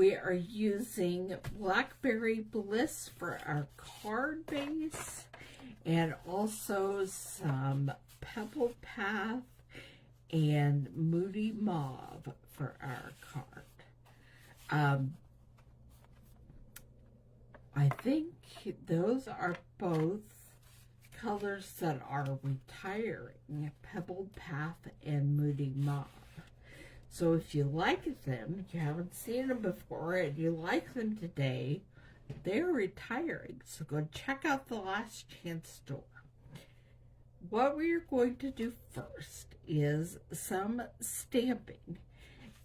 we are using Blackberry Bliss for our card base, and also some Pebble Path and Moody Mauve for our card. I think those are both colors that are retiring, Pebble Path and Moody Mauve. So if you like them, you haven't seen them before, and you like them today, they're retiring. So go check out the Last Chance store. What we are going to do first is some stamping,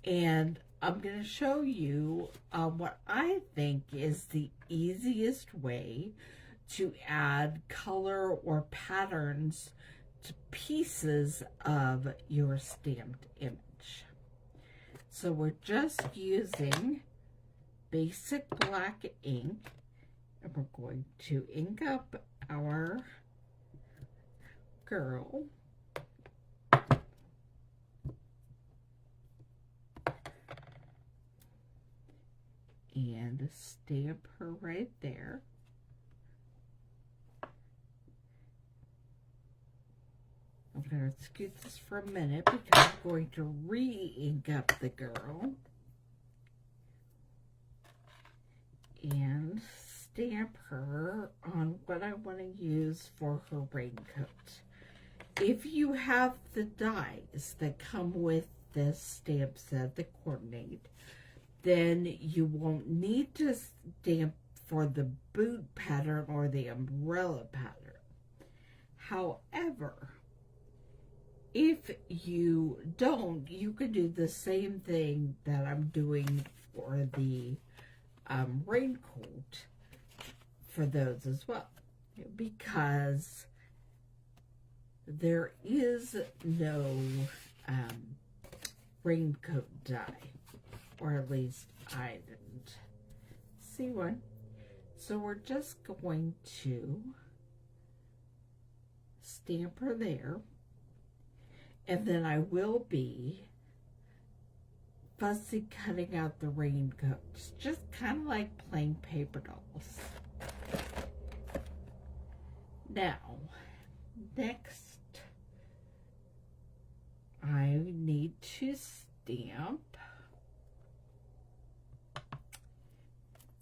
and I'm going to show you what I think is the easiest way to add color or patterns to pieces of your stamped image. So we're just using basic black ink, and we're going to ink up our girl. And stamp her right there. I'm going to scoot this for a minute because I'm going to re-ink up the girl and stamp her on what I want to use for her raincoat. If you have the dies that come with this stamp set that coordinate, then you won't need to stamp for the boot pattern or the umbrella pattern. However, if you don't, you could do the same thing that I'm doing for the raincoat for those as well, because there is no raincoat die, or at least I didn't see one. So we're just going to stamp her there. And then I will be fussy cutting out the raincoats, just kind of like plain paper dolls. Now, next, I need to stamp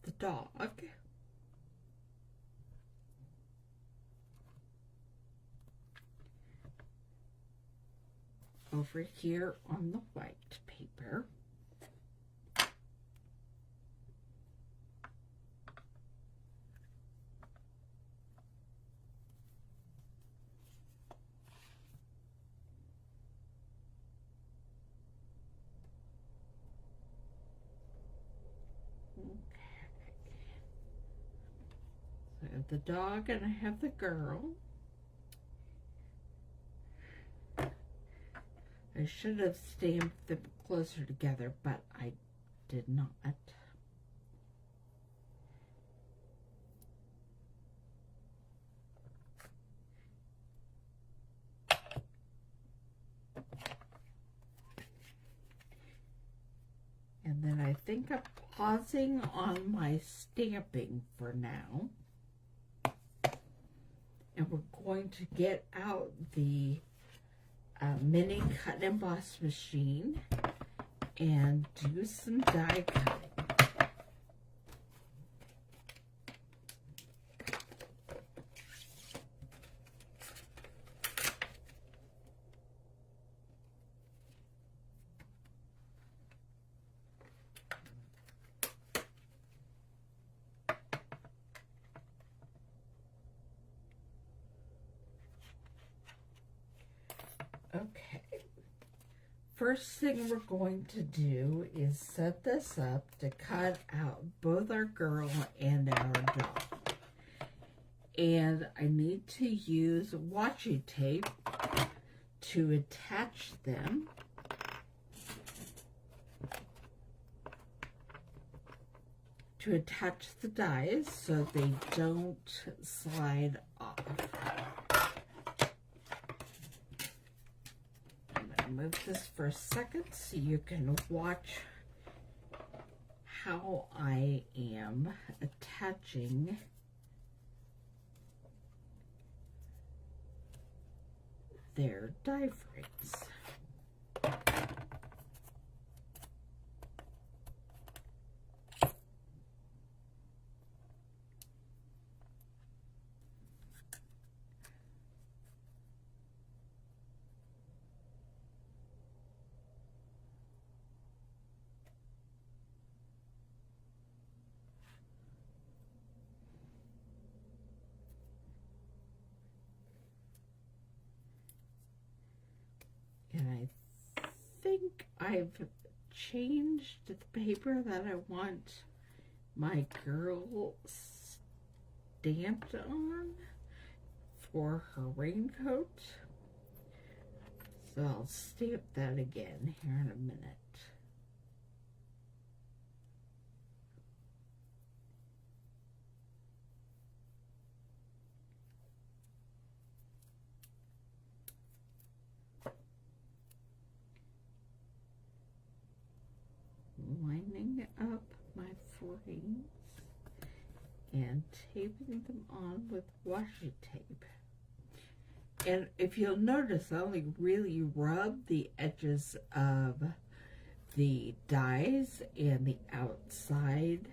the dog. Over here on the white paper. Okay. So I have the dog and I have the girl. I should have stamped them closer together, but I did not. And then I think I'm pausing on my stamping for now. And we're going to get out the mini cut and emboss machine and do some die cutting. Okay, first thing we're going to do is set this up to cut out both our girl and our dog. And I need to use washi tape to attach them. To attach the dies so they don't slide off. Move this for a second so you can watch how I am attaching their die frames. And I think I've changed the paper that I want my girl stamped on for her raincoat. So I'll stamp that again here in a minute. Lining up my frames and taping them on with washi tape. And if you'll notice, I only really rub the edges of the dies and the outside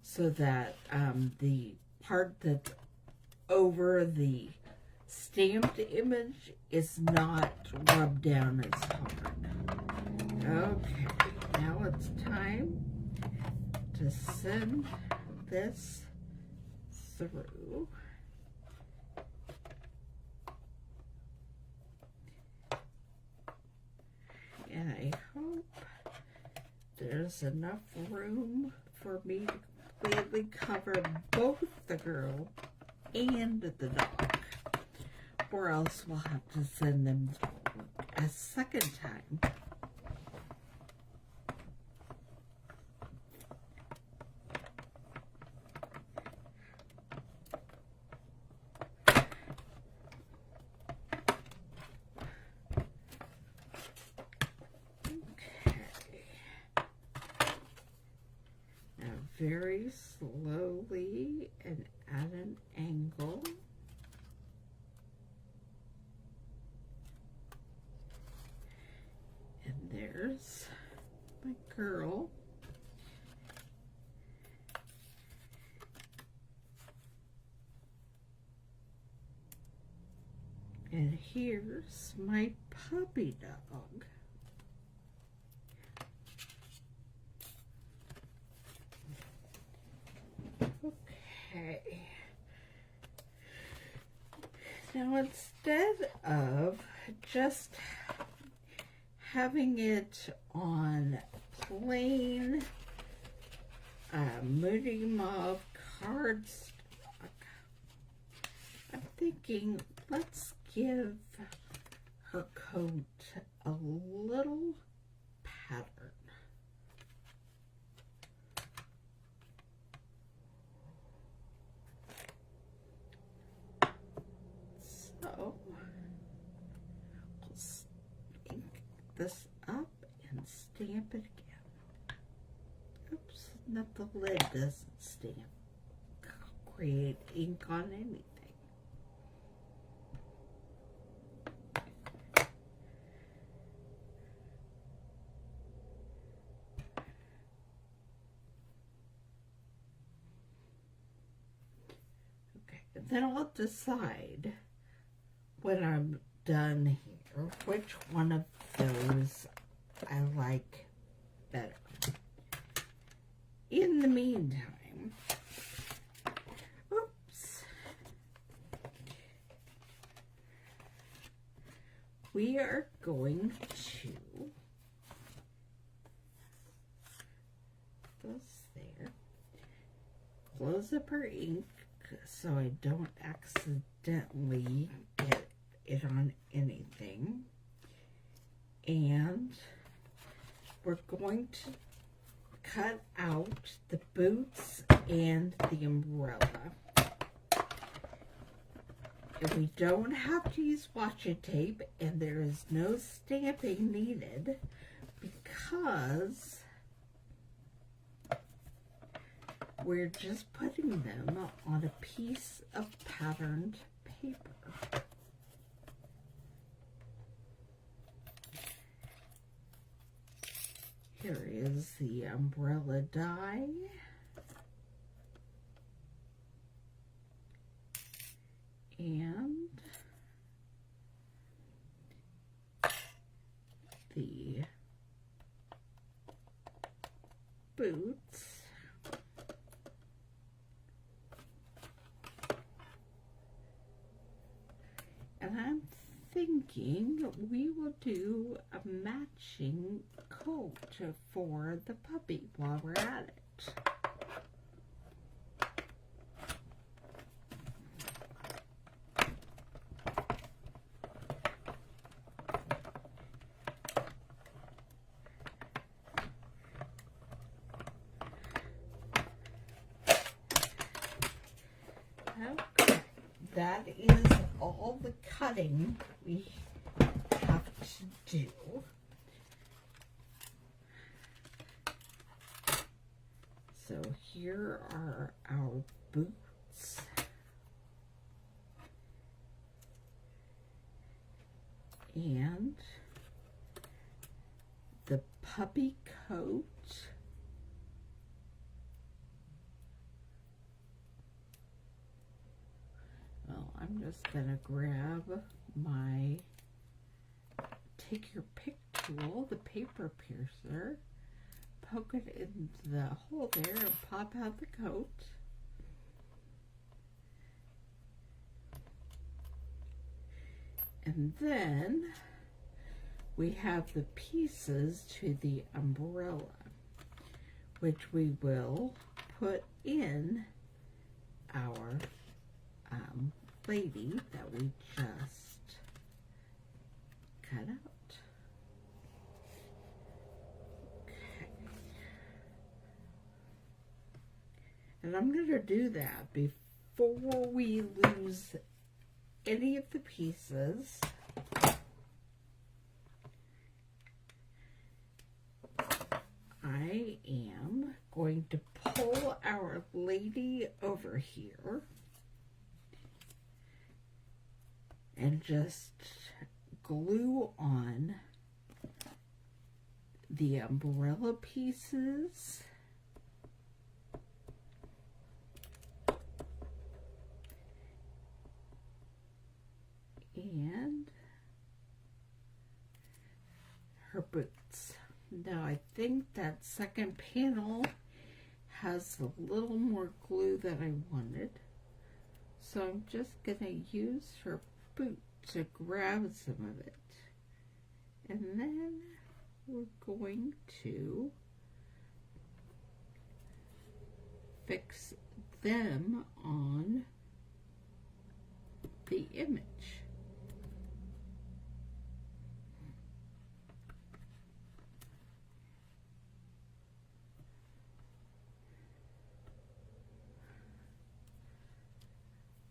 so that the part that's over the stamped image is not rubbed down as hard. Okay. Now it's time to send this through. And I hope there's enough room for me to completely cover both the girl and the dog, or else we'll have to send them a second time. Very slowly and at an angle. And there's my girl. And here's my puppy dog. Okay. Now instead of just having it on plain Moody Mauve cardstock, I'm thinking let's give her coat a little pattern. So we'll ink this up and stamp it again. Oops, not the lid doesn't stamp. Create ink on anything. Okay, then I'll decide when I'm done here which one of those I like better. In the meantime, oops, we are going to this there, close up our ink so I don't accidentally get it on anything, and we're going to cut out the boots and the umbrella. And we don't have to use washi tape, and there is no stamping needed because we're just putting them on a piece of patterned paper. Here is the umbrella die. And the boots. And I'm thinking we will do a matching coat for the puppy while we're at it. Okay, that is all the cutting we have to do. So here are our boots. And the puppy coat. Well, I'm just gonna grab my take your pick tool, the paper piercer, poke it in the hole there and pop out the coat. And then we have the pieces to the umbrella, which we will put in our lady that we just cut out. Okay. And I'm going to do that before we lose any of the pieces. I am going to pull our lady over here and just glue on the umbrella pieces and her boots. Now I think that second panel has a little more glue than I wanted, so I'm just gonna use her boot to grab some of it, and then we're going to fix them on the image.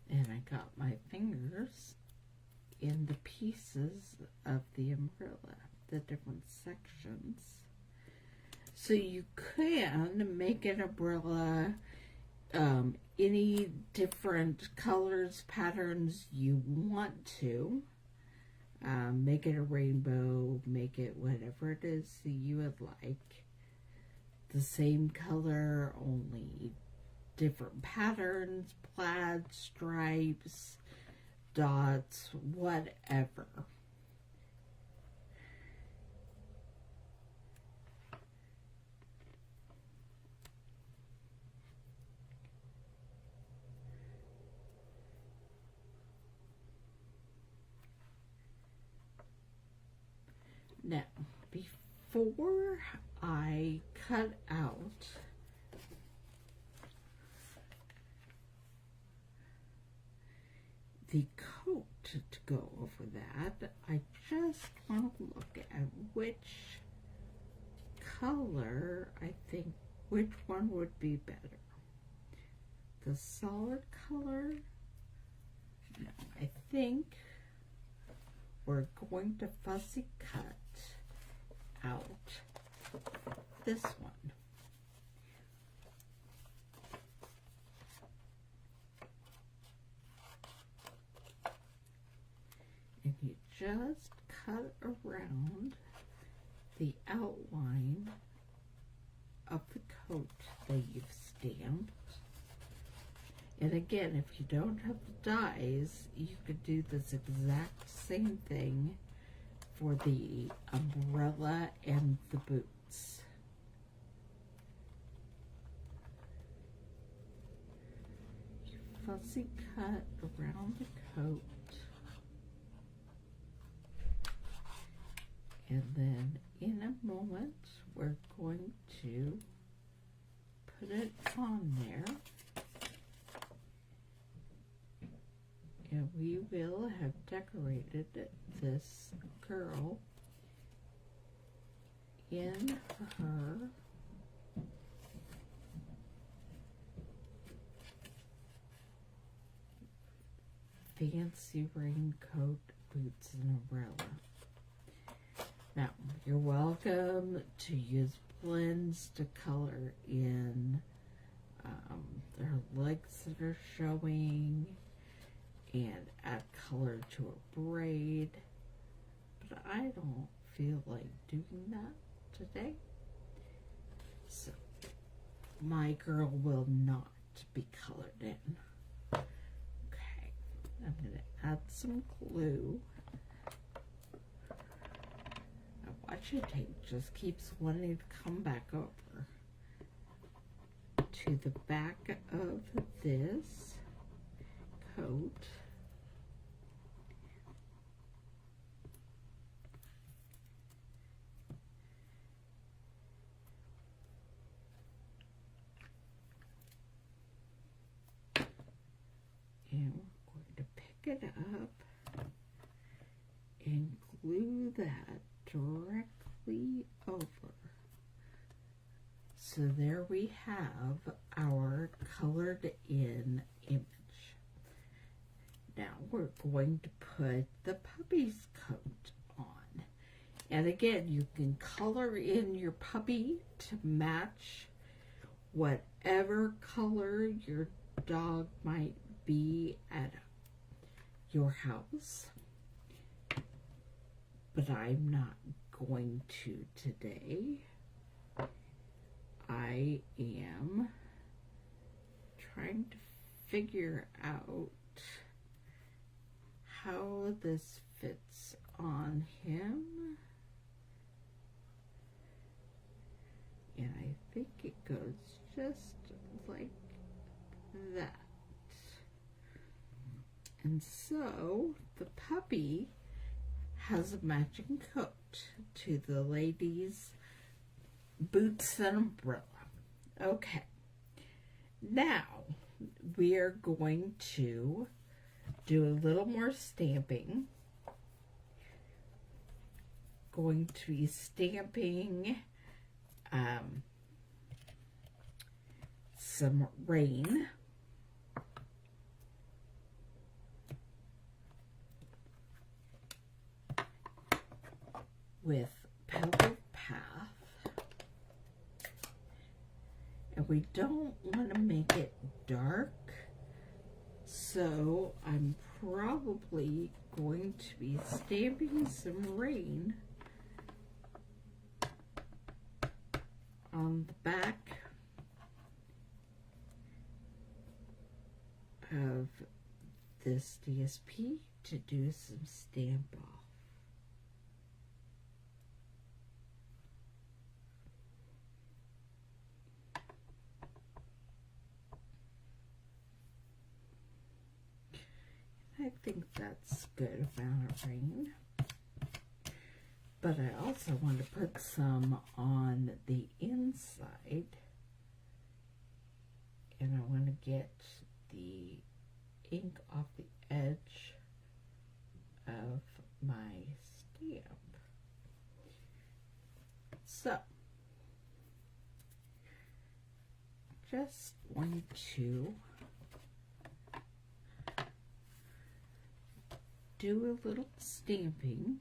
And I got my fingers in the pieces of the umbrella, the different sections. So you can make an umbrella any different colors, patterns you want to. Make it a rainbow, make it whatever it is that you would like. The same color, only different patterns, plaid, stripes, dots, whatever. Now, before I cut out the coat to go over that, I just want to look at which color I think, which one would be better. The solid color? No, I think we're going to fussy cut out this one. just cut around the outline of the coat that you've stamped. And again, if you don't have the dies, you could do this exact same thing for the umbrella and the boots. You fussy cut around the coat. And then in a moment, we're going to put it on there. And we will have decorated this girl in her fancy raincoat, boots, and umbrella. Now, you're welcome to use blends to color in her legs that are showing and add color to a braid, but I don't feel like doing that today. So, my girl will not be colored in. Okay, I'm going to add some glue. Washi tape just keeps wanting to come back over to the back of this coat. And we're going to pick it up and glue that directly over. So there we have our colored in image. Now we're going to put the puppy's coat on. And again, you can color in your puppy to match whatever color your dog might be at your house. But I'm not going to today. I am trying to figure out how this fits on him. And I think it goes just like that. And so the puppy has a matching coat to the lady's boots and umbrella. Okay, now we are going to do a little more stamping. Going to be stamping some rain. With Pebble Path, and we don't want to make it dark, so I'm probably going to be stamping some rain on the back of this DSP to do some stamp off. I think that's good amount of rain. But I also want to put some on the inside. And I want to get the ink off the edge of my stamp. So, just want to do a little stamping.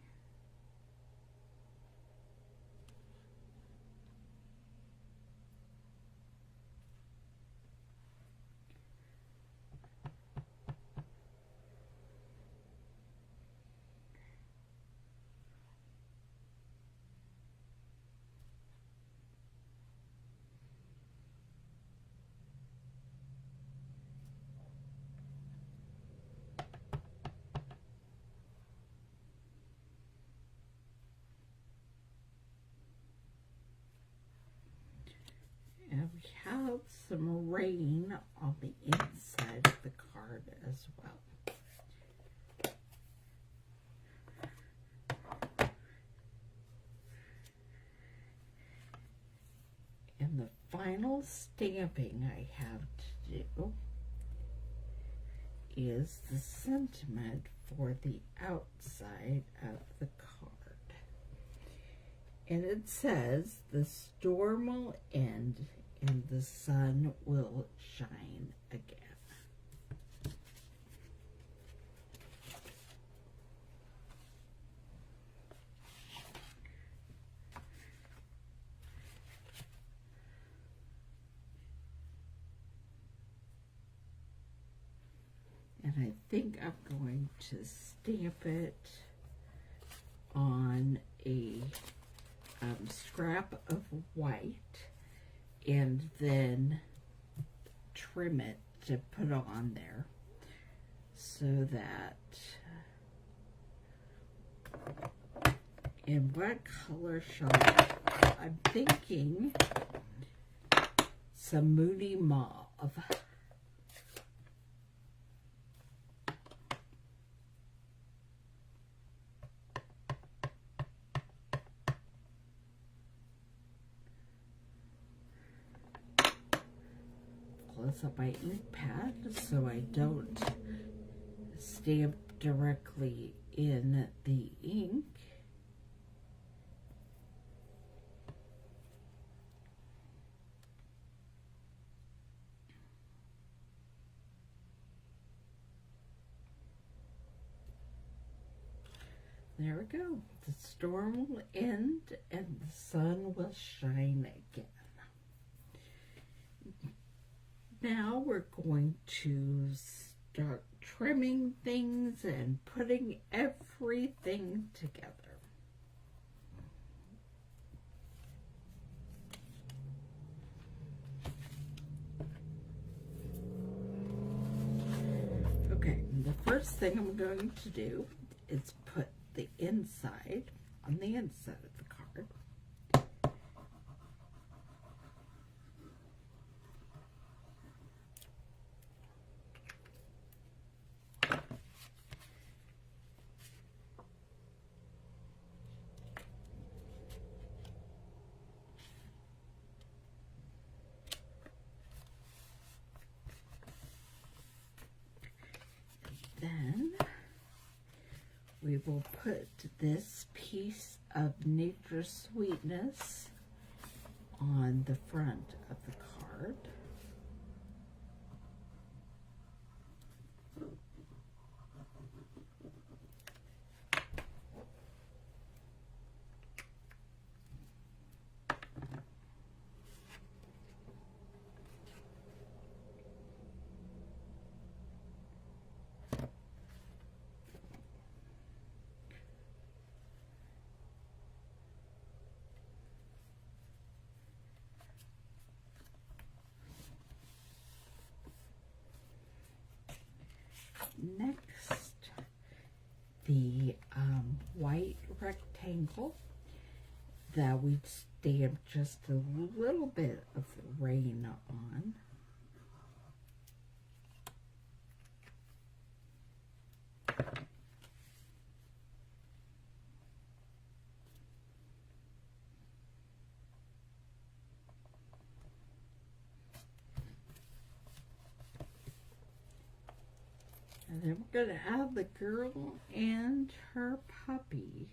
And we have some rain on the inside of the card as well. And the final stamping I have to do is the sentiment for the outside of the card. And it says, the storm will end and the sun will shine again. And I think I'm going to stamp it on a scrap of white and then trim it to put on there so that, and what color shall I'm thinking some moody mauve. Close up my ink pad so I don't stamp directly in the ink. There we go. The storm will end and the sun will shine again. Now we're going to start trimming things and putting everything together. Okay, the first thing I'm going to do is put the inside on the inside of the card. Then we will put this piece of Nature's Sweetness on the front of the card. Next, the white rectangle that we stamped just a little bit of the rain on. And then we're going to add the girl and her puppy.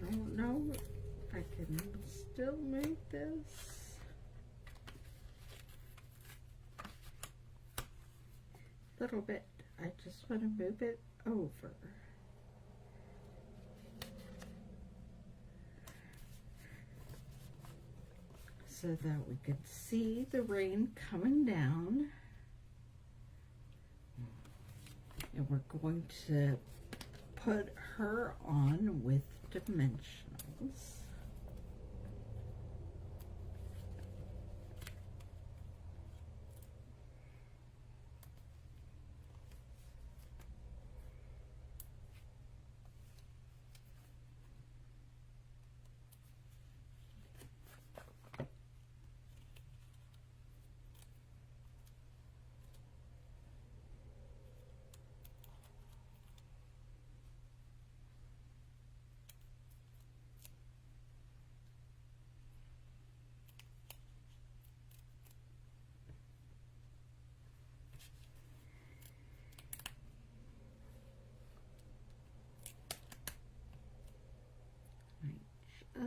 I don't know if I can still make this. A little bit. I just want to move it over. So that we could see the rain coming down. And we're going to put her on with dimensionals.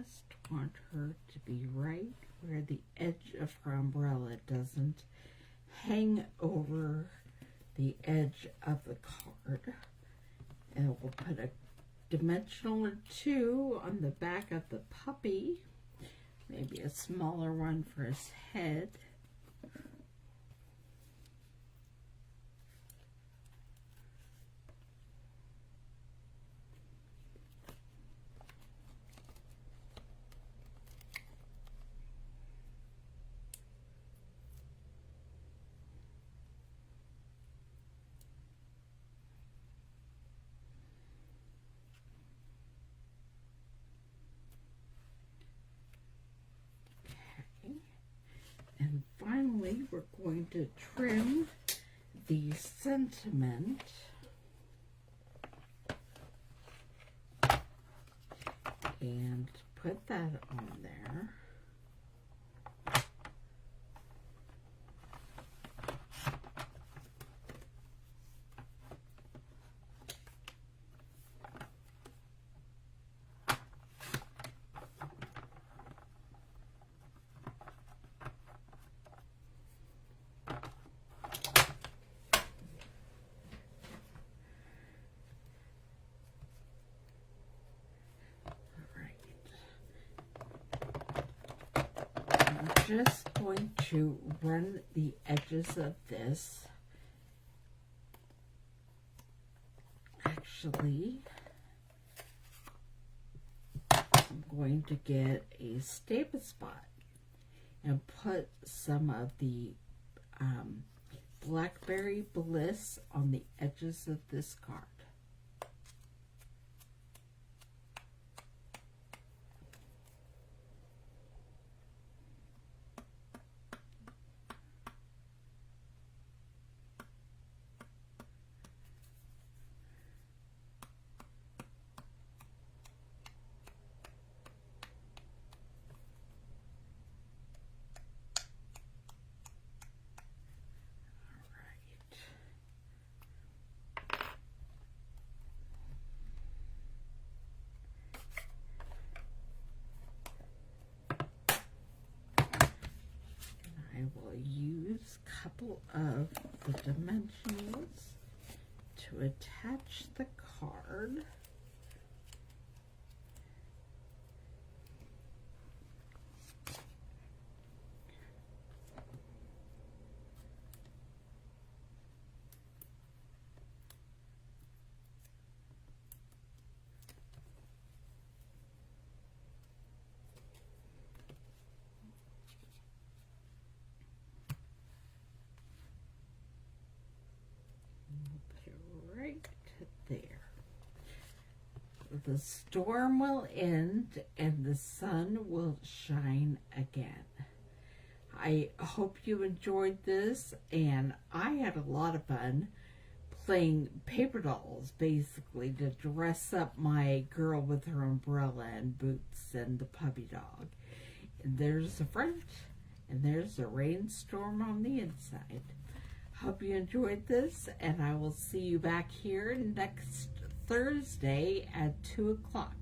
just want her to be right where the edge of her umbrella doesn't hang over the edge of the card. And we'll put a dimensional or two on the back of the puppy, maybe a smaller one for his head. And finally, we're going to trim the sentiment and put that on there. Just going to run the edges of this. Actually, I'm going to get a Stampin' Spot and put some of the Blackberry Bliss on the edges of this card. I will use a couple of the dimensionals to attach the card. Right there. The storm will end and the sun will shine again. I hope you enjoyed this, and I had a lot of fun playing paper dolls, basically, to dress up my girl with her umbrella and boots and the puppy dog. And there's the front, and there's the rainstorm on the inside. Hope you enjoyed this, and I will see you back here next Thursday at 2 o'clock.